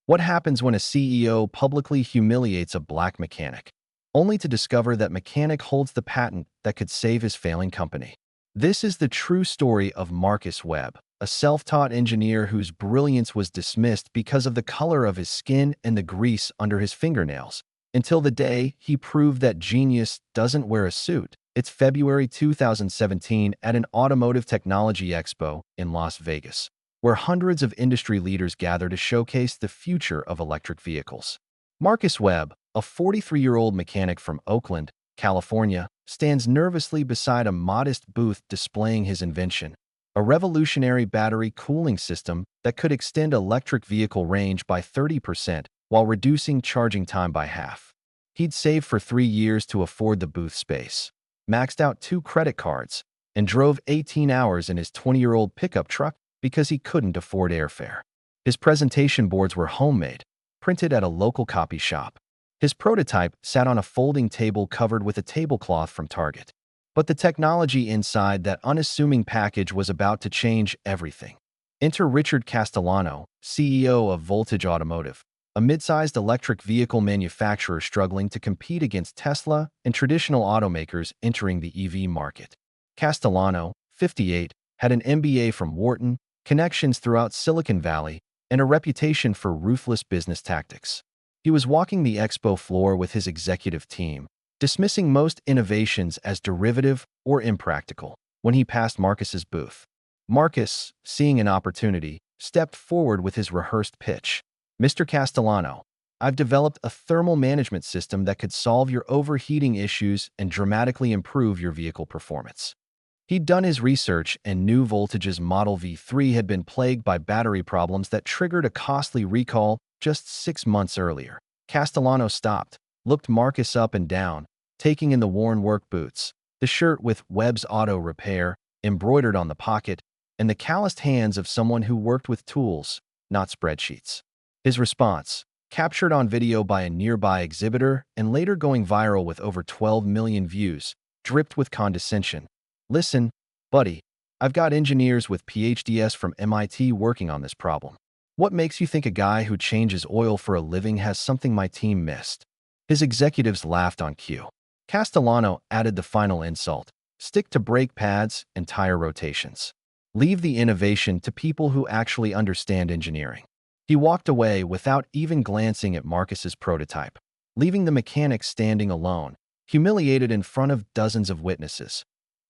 What happens when a CEO publicly humiliates a black mechanic, only to discover that mechanic holds the patent that could save his failing company? This is the true story of Marcus Webb, a self-taught engineer whose brilliance was dismissed because of the color of his skin and the grease under his fingernails, until the day he proved that genius doesn't wear a suit. It's February 2017 at an automotive technology expo in Las Vegas, where hundreds of industry leaders gather to showcase the future of electric vehicles. Marcus Webb, a 43-year-old mechanic from Oakland, California, stands nervously beside a modest booth displaying his invention, a revolutionary battery cooling system that could extend electric vehicle range by 30% while reducing charging time by half. He'd saved for 3 years to afford the booth space, maxed out 2 credit cards, and drove 18 hours in his 20-year-old pickup truck because he couldn't afford airfare. His presentation boards were homemade, printed at a local copy shop. His prototype sat on a folding table covered with a tablecloth from Target. But the technology inside that unassuming package was about to change everything. Enter Richard Castellano, CEO of Voltage Automotive, a mid-sized electric vehicle manufacturer struggling to compete against Tesla and traditional automakers entering the EV market. Castellano, 58, had an MBA from Wharton, connections throughout Silicon Valley, and a reputation for ruthless business tactics. He was walking the expo floor with his executive team, dismissing most innovations as derivative or impractical, when he passed Marcus's booth. Marcus, seeing an opportunity, stepped forward with his rehearsed pitch. "Mr. Castellano, I've developed a thermal management system that could solve your overheating issues and dramatically improve your vehicle performance." He'd done his research and knew Voltage's Model V3 had been plagued by battery problems that triggered a costly recall just 6 months earlier. Castellano stopped, looked Marcus up and down, taking in the worn work boots, the shirt with Webb's Auto Repair embroidered on the pocket, and the calloused hands of someone who worked with tools, not spreadsheets. His response, captured on video by a nearby exhibitor and later going viral with over 12 million views, dripped with condescension. "Listen, buddy, I've got engineers with PhDs from MIT working on this problem. What makes you think a guy who changes oil for a living has something my team missed?" His executives laughed on cue. Castellano added the final insult: "Stick to brake pads and tire rotations. Leave the innovation to people who actually understand engineering." He walked away without even glancing at Marcus's prototype, leaving the mechanic standing alone, humiliated in front of dozens of witnesses.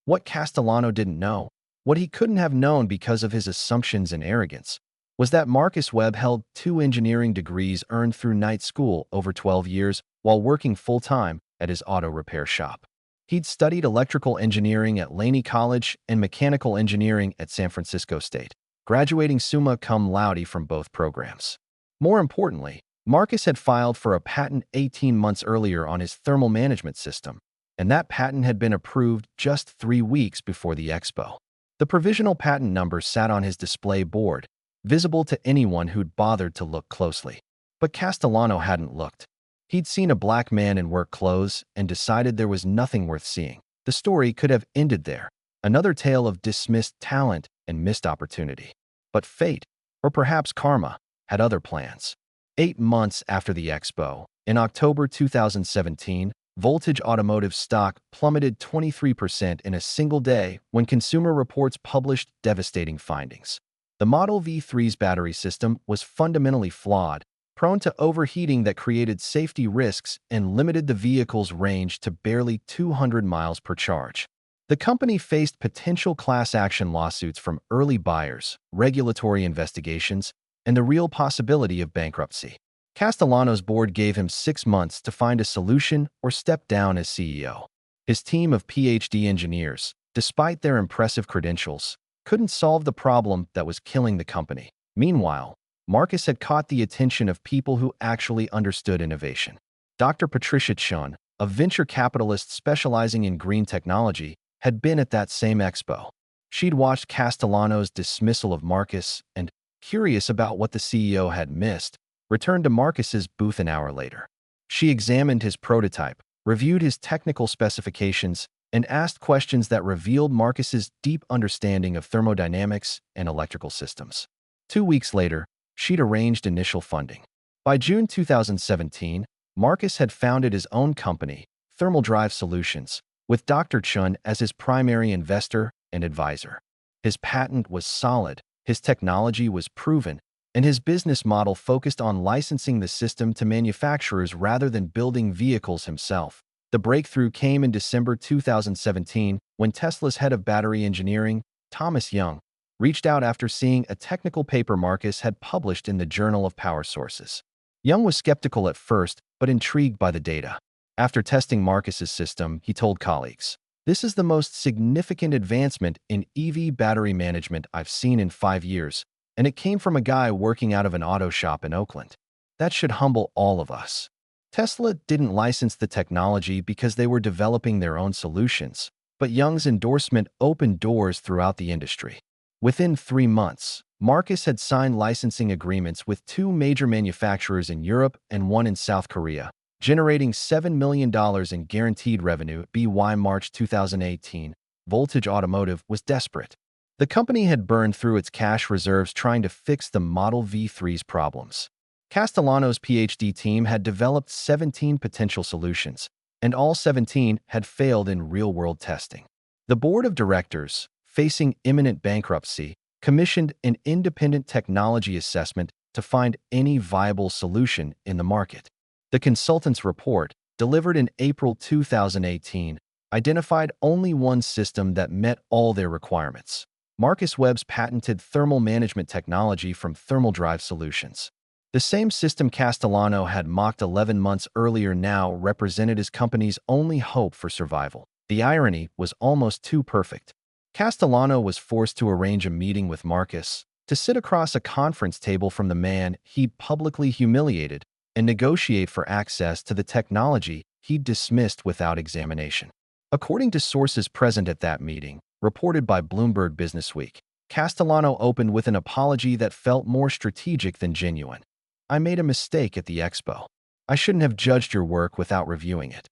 What Castellano didn't know, what he couldn't have known because of his assumptions and arrogance, was that Marcus Webb held 2 engineering degrees earned through night school over 12 years while working full-time at his auto repair shop. He'd studied electrical engineering at Laney College and mechanical engineering at San Francisco State, graduating summa cum laude from both programs. More importantly, Marcus had filed for a patent 18 months earlier on his thermal management system, and that patent had been approved just 3 weeks before the expo. The provisional patent number sat on his display board, visible to anyone who'd bothered to look closely. But Castellano hadn't looked. He'd seen a black man in work clothes and decided there was nothing worth seeing. The story could have ended there, another tale of dismissed talent and missed opportunity. But fate, or perhaps karma, had other plans. 8 months after the expo, in October 2017, Voltage Automotive stock plummeted 23% in a single day when Consumer Reports published devastating findings. The Model V3's battery system was fundamentally flawed, prone to overheating that created safety risks and limited the vehicle's range to barely 200 miles per charge. The company faced potential class action lawsuits from early buyers, regulatory investigations, and the real possibility of bankruptcy. Castellano's board gave him 6 months to find a solution or step down as CEO. His team of PhD engineers, despite their impressive credentials, couldn't solve the problem that was killing the company. Meanwhile, Marcus had caught the attention of people who actually understood innovation. Dr. Patricia Chun, a venture capitalist specializing in green technology, had been at that same expo. She'd watched Castellano's dismissal of Marcus and, curious about what the CEO had missed, returned to Marcus's booth an hour later. She examined his prototype, reviewed his technical specifications, and asked questions that revealed Marcus's deep understanding of thermodynamics and electrical systems. 2 weeks later, she'd arranged initial funding. By June 2017, Marcus had founded his own company, Thermal Drive Solutions, with Dr. Chun as his primary investor and advisor. His patent was solid, his technology was proven, and his business model focused on licensing the system to manufacturers rather than building vehicles himself. The breakthrough came in December 2017 when Tesla's head of battery engineering, Thomas Young, reached out after seeing a technical paper Marcus had published in the Journal of Power Sources. Young was skeptical at first, but intrigued by the data. After testing Marcus's system, he told colleagues, "This is the most significant advancement in EV battery management I've seen in 5 years, and it came from a guy working out of an auto shop in Oakland. That should humble all of us." Tesla didn't license the technology because they were developing their own solutions, but Young's endorsement opened doors throughout the industry. Within 3 months, Marcus had signed licensing agreements with 2 major manufacturers in Europe and 1 in South Korea, generating $7 million in guaranteed revenue. By March 2018, Voltage Automotive was desperate. The company had burned through its cash reserves trying to fix the Model V3's problems. Castellano's PhD team had developed 17 potential solutions, and all 17 had failed in real-world testing. The board of directors, facing imminent bankruptcy, commissioned an independent technology assessment to find any viable solution in the market. The consultant's report, delivered in April 2018, identified only one system that met all their requirements: Marcus Webb's patented thermal management technology from Thermal Drive Solutions. The same system Castellano had mocked 11 months earlier now represented his company's only hope for survival. The irony was almost too perfect. Castellano was forced to arrange a meeting with Marcus, to sit across a conference table from the man he'd publicly humiliated, and negotiate for access to the technology he'd dismissed without examination. According to sources present at that meeting, reported by Bloomberg Businessweek, Castellano opened with an apology that felt more strategic than genuine. "I made a mistake at the expo. I shouldn't have judged your work without reviewing it."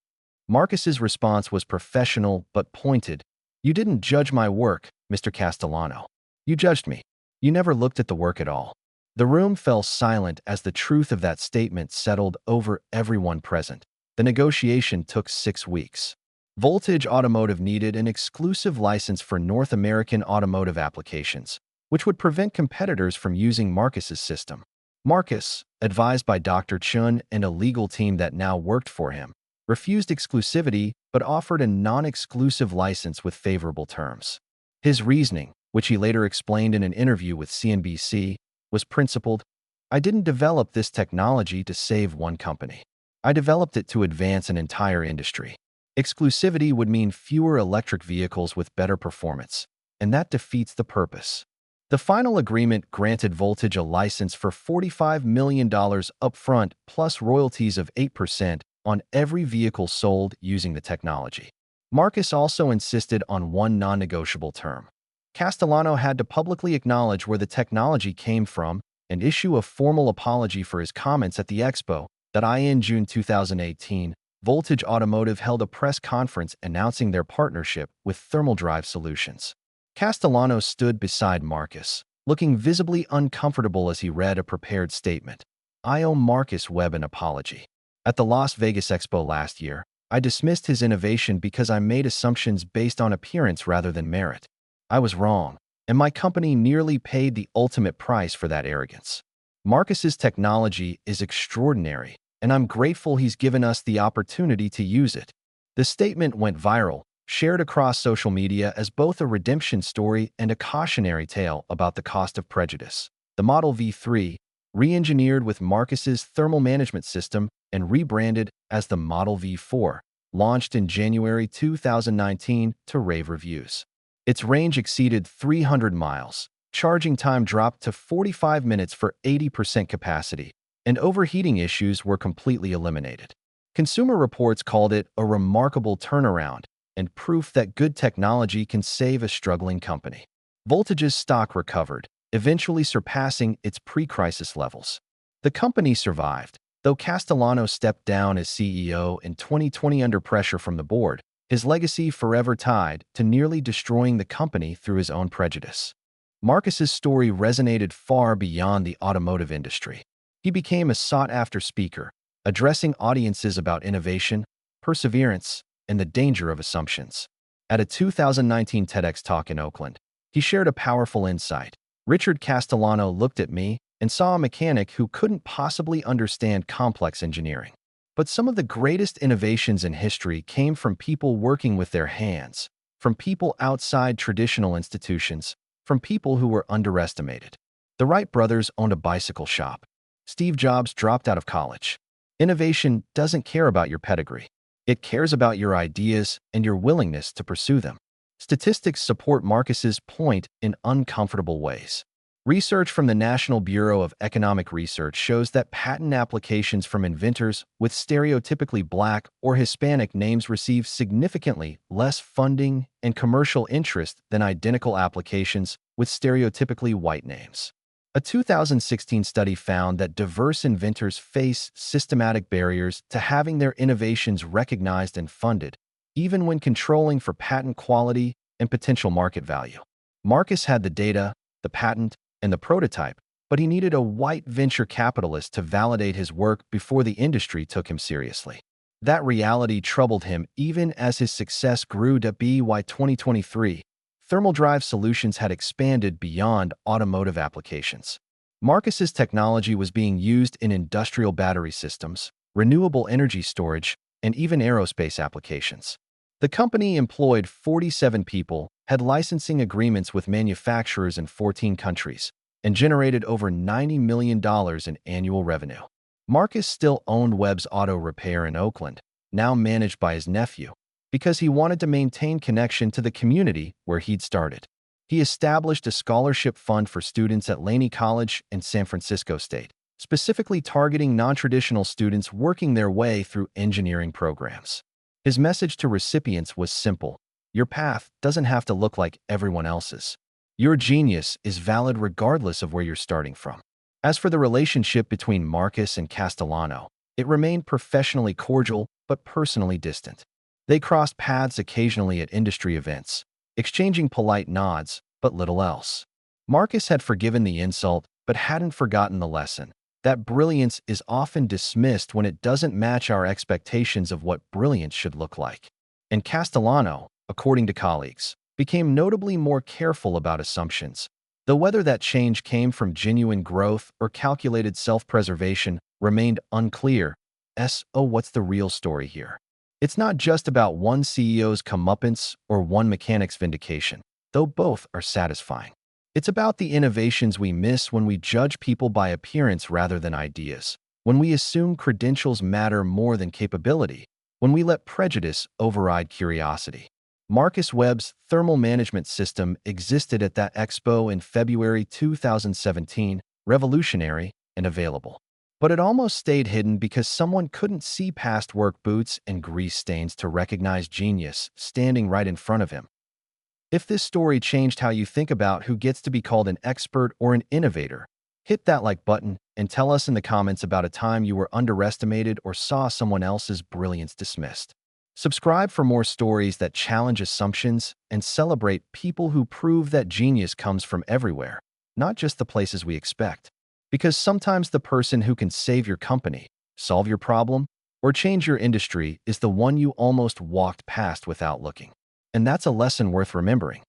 Marcus's response was professional but pointed. "You didn't judge my work, Mr. Castellano. You judged me. You never looked at the work at all." The room fell silent as the truth of that statement settled over everyone present. The negotiation took 6 weeks. Voltage Automotive needed an exclusive license for North American automotive applications, which would prevent competitors from using Marcus's system. Marcus, advised by Dr. Chun and a legal team that now worked for him, refused exclusivity but offered a non-exclusive license with favorable terms. His reasoning, which he later explained in an interview with CNBC, was principled. "I didn't develop this technology to save one company. I developed it to advance an entire industry. Exclusivity would mean fewer electric vehicles with better performance, and that defeats the purpose." The final agreement granted Voltage a license for $45 million upfront plus royalties of 8% on every vehicle sold using the technology. Marcus also insisted on one non-negotiable term. Castellano had to publicly acknowledge where the technology came from and issue a formal apology for his comments at the expo. In June 2018, Voltage Automotive held a press conference announcing their partnership with Thermal Drive Solutions. Castellano stood beside Marcus, looking visibly uncomfortable as he read a prepared statement. "I owe Marcus Webb an apology. At the Las Vegas Expo last year, I dismissed his innovation because I made assumptions based on appearance rather than merit. I was wrong, and my company nearly paid the ultimate price for that arrogance. Marcus's technology is extraordinary, and I'm grateful he's given us the opportunity to use it." The statement went viral, shared across social media as both a redemption story and a cautionary tale about the cost of prejudice. The Model V3, re-engineered with Marcus's thermal management system and rebranded as the Model V4, launched in January 2019 to rave reviews. Its range exceeded 300 miles, charging time dropped to 45 minutes for 80% capacity, and overheating issues were completely eliminated. Consumer Reports called it a remarkable turnaround and proof that good technology can save a struggling company. Voltage's stock recovered, eventually surpassing its pre-crisis levels. The company survived, though Castellano stepped down as CEO in 2020 under pressure from the board, his legacy forever tied to nearly destroying the company through his own prejudice. Marcus's story resonated far beyond the automotive industry. He became a sought-after speaker, addressing audiences about innovation, perseverance, and the danger of assumptions. At a 2019 TEDx talk in Oakland, he shared a powerful insight. Richard Castellano looked at me and saw a mechanic who couldn't possibly understand complex engineering. But some of the greatest innovations in history came from people working with their hands, from people outside traditional institutions, from people who were underestimated. The Wright brothers owned a bicycle shop. Steve Jobs dropped out of college. Innovation doesn't care about your pedigree. It cares about your ideas and your willingness to pursue them. Statistics support Marcus's point in uncomfortable ways. Research from the National Bureau of Economic Research shows that patent applications from inventors with stereotypically Black or Hispanic names receive significantly less funding and commercial interest than identical applications with stereotypically white names. A 2016 study found that diverse inventors face systematic barriers to having their innovations recognized and funded, even when controlling for patent quality and potential market value. Marcus had the data, the patent, and the prototype, but he needed a white venture capitalist to validate his work before the industry took him seriously. That reality troubled him even as his success grew. By 2023, thermal drive solutions had expanded beyond automotive applications. Marcus's technology was being used in industrial battery systems, renewable energy storage, and even aerospace applications. The company employed 47 people, had licensing agreements with manufacturers in 14 countries, and generated over $90 million in annual revenue. Marcus still owned Webb's Auto Repair in Oakland, now managed by his nephew, because he wanted to maintain connection to the community where he'd started. He established a scholarship fund for students at Laney College and San Francisco State, specifically targeting non-traditional students working their way through engineering programs. His message to recipients was simple: your path doesn't have to look like everyone else's. Your genius is valid regardless of where you're starting from. As for the relationship between Marcus and Castellano, it remained professionally cordial but personally distant. They crossed paths occasionally at industry events, exchanging polite nods but little else. Marcus had forgiven the insult but hadn't forgotten the lesson: that brilliance is often dismissed when it doesn't match our expectations of what brilliance should look like. And Castellano, according to colleagues, became notably more careful about assumptions, though whether that change came from genuine growth or calculated self-preservation remained unclear. What's the real story here? It's not just about one CEO's comeuppance or one mechanic's vindication, though both are satisfying. It's about the innovations we miss when we judge people by appearance rather than ideas, when we assume credentials matter more than capability, when we let prejudice override curiosity. Marcus Webb's thermal management system existed at that expo in February 2017, revolutionary and available. But it almost stayed hidden because someone couldn't see past work boots and grease stains to recognize genius standing right in front of him. If this story changed how you think about who gets to be called an expert or an innovator, hit that like button and tell us in the comments about a time you were underestimated or saw someone else's brilliance dismissed. Subscribe for more stories that challenge assumptions and celebrate people who prove that genius comes from everywhere, not just the places we expect. Because sometimes the person who can save your company, solve your problem, or change your industry is the one you almost walked past without looking. And that's a lesson worth remembering.